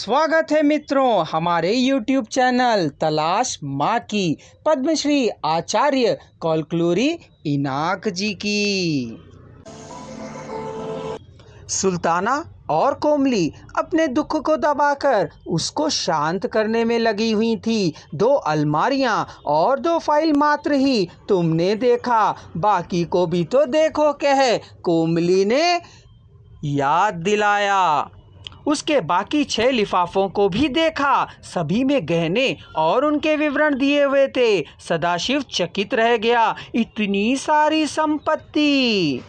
स्वागत है मित्रों हमारे YouTube चैनल तलाश माँ की पद्मश्री आचार्य कौलक्लूरी इनाक जी की। सुल्ताना और कोमली अपने दुख को दबाकर उसको शांत करने में लगी हुई थी। 2 अलमारियां और 2 फाइल मात्र ही तुमने देखा, बाकी को भी तो देखो, कह कोमली ने याद दिलाया। उसके बाकी 6 लिफाफों को भी देखा, सभी में गहने और उनके विवरण दिए हुए थे। सदाशिव चकित रह गया, इतनी सारी संपत्ति।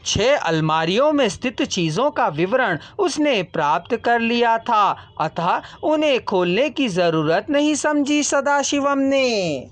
6 अलमारियों में स्थित चीज़ों का विवरण उसने प्राप्त कर लिया था, अतः उन्हें खोलने की ज़रूरत नहीं समझी सदाशिवम ने।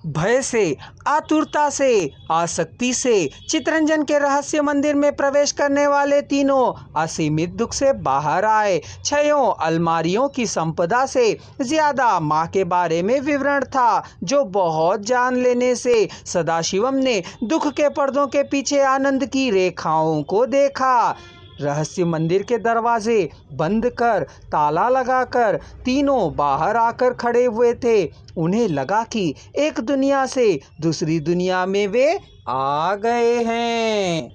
भय से, आतुरता से, आसक्ति से चितरंजन के रहस्य मंदिर में प्रवेश करने वाले तीनों असीमित दुख से बाहर आए। 6 अलमारियों की संपदा से ज्यादा माँ के बारे में विवरण था, जो बहुत जान लेने से सदाशिवम ने दुख के पर्दों के पीछे आनंद की रेखाओं को देखा। रहस्य मंदिर के दरवाजे बंद कर, ताला लगाकर तीनों बाहर आकर खड़े हुए थे। उन्हें लगा कि एक दुनिया से दूसरी दुनिया में वे आ गए हैं।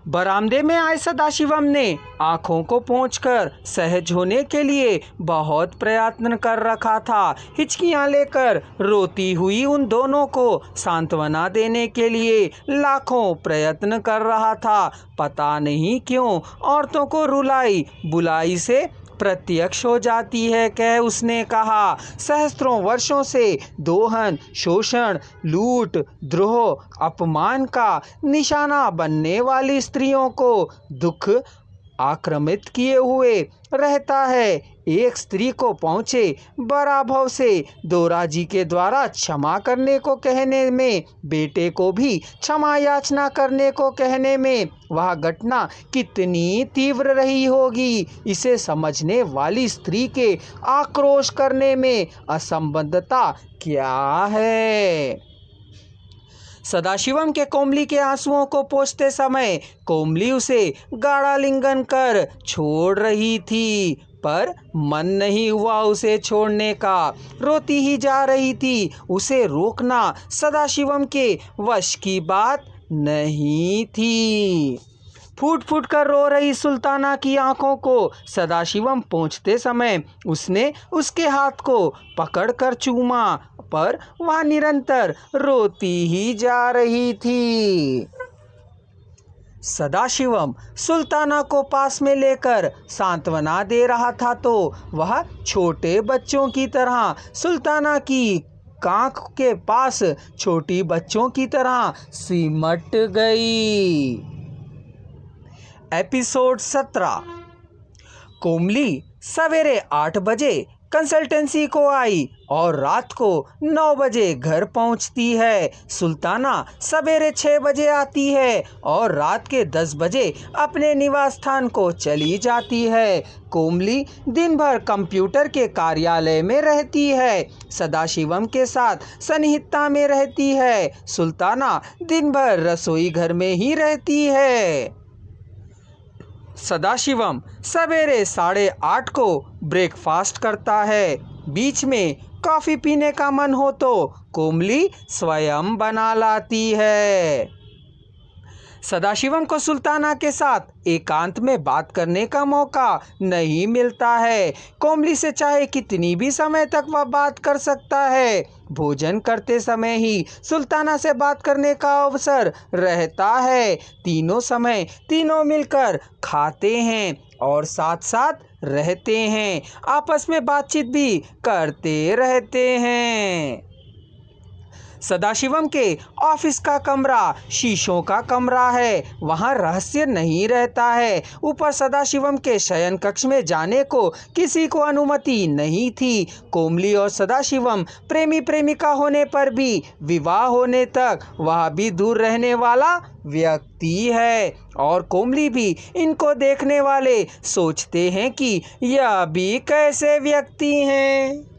बरामदे में आए सदाशिवम ने आंखों को पोंछकर सहज होने के लिए बहुत प्रयत्न कर रखा था। हिचकियां लेकर रोती हुई उन दोनों को सांत्वना देने के लिए लाखों प्रयत्न कर रहा था। पता नहीं क्यों औरतों को रुलाई बुलाई से प्रत्यक्ष हो जाती है, कह उसने कहा। सहस्त्रों वर्षों से दोहन, शोषण, लूट, द्रोह, अपमान का निशाना बनने वाली स्त्रियों को दुख आक्रामित किए हुए रहता है। एक स्त्री को पहुँचे पराभव से दोरा जी के द्वारा क्षमा करने को कहने में, बेटे को भी क्षमा याचना करने को कहने में वह घटना कितनी तीव्र रही होगी, इसे समझने वाली स्त्री के आक्रोश करने में असंबद्धता क्या है। सदाशिवम के कोमली के आंसुओं को पोंछते समय कोमली उसे गाढ़ा लिंगन कर छोड़ रही थी, पर मन नहीं हुआ उसे छोड़ने का। रोती ही जा रही थी, उसे रोकना सदाशिवम के वश की बात नहीं थी। फूट फूट कर रो रही सुल्ताना की आंखों को सदाशिवम पोंछते समय उसने उसके हाथ को पकड़कर चूमा, पर वह निरंतर रोती ही जा रही थी। सदाशिवम सुल्ताना को पास में लेकर सांत्वना दे रहा था तो वह छोटे बच्चों की तरह सुल्ताना की कांख के पास छोटी बच्चों की तरह सिमट गई। एपिसोड 17। कोमली सवेरे 8 बजे कंसल्टेंसी को आई और रात को 9 बजे घर पहुंचती है। सुल्ताना सवेरे 6 बजे आती है और रात के 10 बजे अपने निवास स्थान को चली जाती है। कोमली दिन भर कंप्यूटर के कार्यालय में रहती है, सदाशिवम के साथ सन्निहितता में रहती है। सुल्ताना दिन भर रसोई घर में ही रहती है। सदाशिवम सवेरे 8:30 को ब्रेकफास्ट करता है। बीच में कॉफ़ी पीने का मन हो तो कोमली स्वयं बना लाती है। सदाशिवम को सुल्ताना के साथ एकांत में बात करने का मौका नहीं मिलता है। कोमली से चाहे कितनी भी समय तक वह बात कर सकता है। भोजन करते समय ही सुल्ताना से बात करने का अवसर रहता है। तीनों समय तीनों मिलकर खाते हैं और साथ साथ रहते हैं, आपस में बातचीत भी करते रहते हैं। सदाशिवम के ऑफिस का कमरा शीशों का कमरा है, वहाँ रहस्य नहीं रहता है। ऊपर सदाशिवम के शयन कक्ष में जाने को किसी को अनुमति नहीं थी। कोमली और सदाशिवम प्रेमी प्रेमिका होने पर भी विवाह होने तक वह भी दूर रहने वाला व्यक्ति है, और कोमली भी इनको देखने वाले सोचते हैं कि यह भी कैसे व्यक्ति हैं।